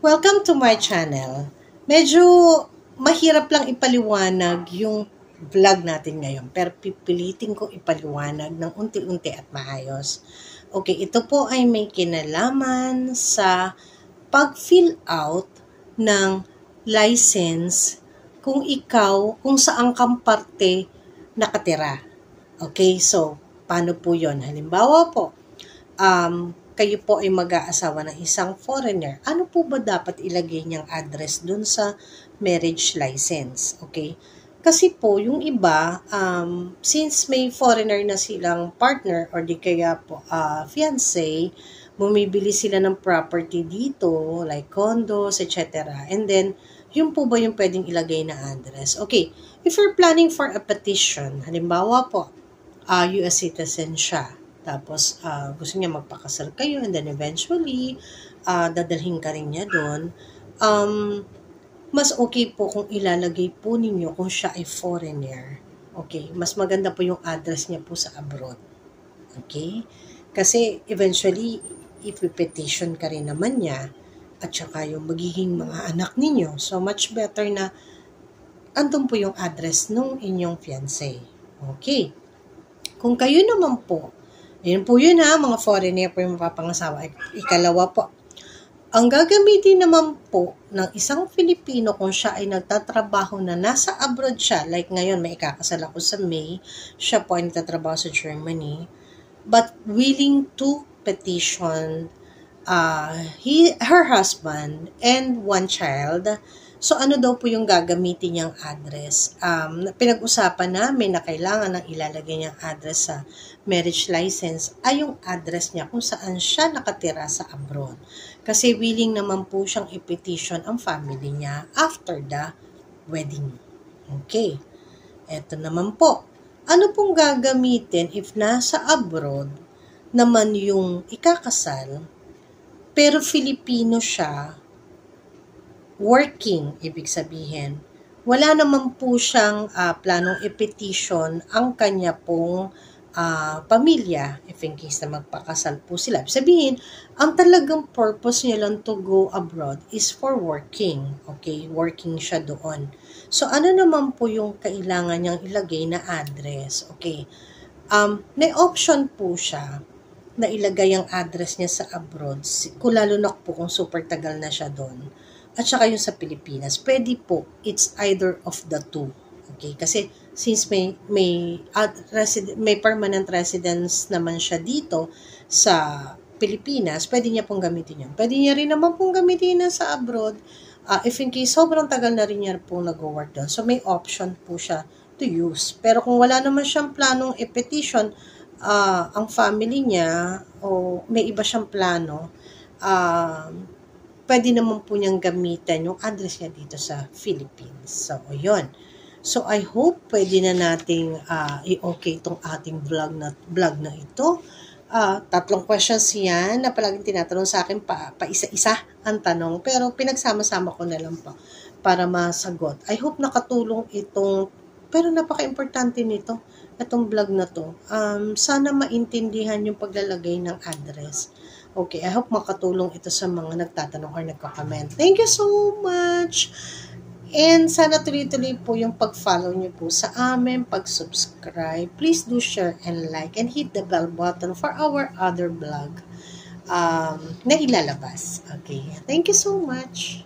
Welcome to my channel. Medyo mahirap lang ipaliwanag yung vlog natin ngayon, pero pipilitin ko ipaliwanag ng unti-unti at maayos. Okay, ito po ay may kinalaman sa pag-fill out ng license kung saan kang parte nakatira. Okay, so paano po yon? Halimbawa po, kayo po ay mag-aasawa ng isang foreigner, ano po ba dapat ilagay niyang address dun sa marriage license? Okay? Kasi po, yung iba, since may foreigner na silang partner or di kaya po fiancé, bumibili sila ng property dito, like condos, etc. And then, yun po ba yung pwedeng ilagay na address? Okay, if you're planning for a petition, halimbawa po, US citizen siya, tapos gusto niya magpakasal kayo and then eventually dadalhin ka rin niya doon, mas okay po kung ilalagay po ninyo kung siya ay foreigner. Okay, mas maganda po yung address niya po sa abroad. Okay, kasi eventually if petition ka rin naman niya at saka yung magiging mga anak ninyo, so much better na andun po yung address nung inyong fiancé. Okay, kung kayo naman po, yun po yun mga foreigner po yung mapapangasawa. Ikalawa po, ang gagamitin naman po ng isang Filipino kung siya ay nagtatrabaho na nasa abroad siya, like ngayon may ikakasal ako sa May, siya po ay nagtatrabaho sa Germany, but willing to petition her husband and one child. So, ano daw po yung gagamitin niyang address? Pinag-usapan namin na kailangan ng ilalagay niyang address sa marriage license ay yung address niya kung saan siya nakatira sa abroad. Kasi willing naman po siyang i-petition ang family niya after the wedding. Okay. Eto naman po. Ano pong gagamitin if nasa abroad naman yung ikakasal, pero Filipino siya, working, ibig sabihin, wala naman po siyang planong i-petition ang kanya pong pamilya, if in case na magpakasal po sila. Ibig sabihin, ang talagang purpose niya lang to go abroad is for working. Okay, working siya doon. So, ano naman po yung kailangan niyang ilagay na address? Okay, may option po siya na ilagay ang address niya sa abroad, lalo na po kung super tagal na siya doon. At saka yung sa Pilipinas, pwede po, it's either of the two. Okay, kasi since may permanent residence naman siya dito sa Pilipinas, pwede niya pong gamitin yun. Pwede niya rin naman pong gamitin na sa abroad, if in case sobrang tagal na rin niya pong nag-work doon. So may option po siya to use. Pero kung wala naman siyang planong i-petition, ang family niya, o may iba siyang plano, pwede naman po niyang gamitan yung address niya dito sa Philippines. So, yun. So, I hope pwede na nating i-okay itong ating vlog na ito. 3 questions yan na palaging tinatanong sa akin, pa isa-isa ang tanong. Pero pinagsama-sama ko na lang po para masagot. I hope nakatulong pero napaka-importante nito, itong vlog na to. Sana maintindihan yung paglalagay ng address. Okay, I hope makatulong ito sa mga nagtatanong or nagko-comment. Thank you so much! And sana tuloy-tuloy po yung pag-follow nyo po sa amin, pag-subscribe. Please do share and like and hit the bell button for our other vlog na ilalabas. Okay, thank you so much!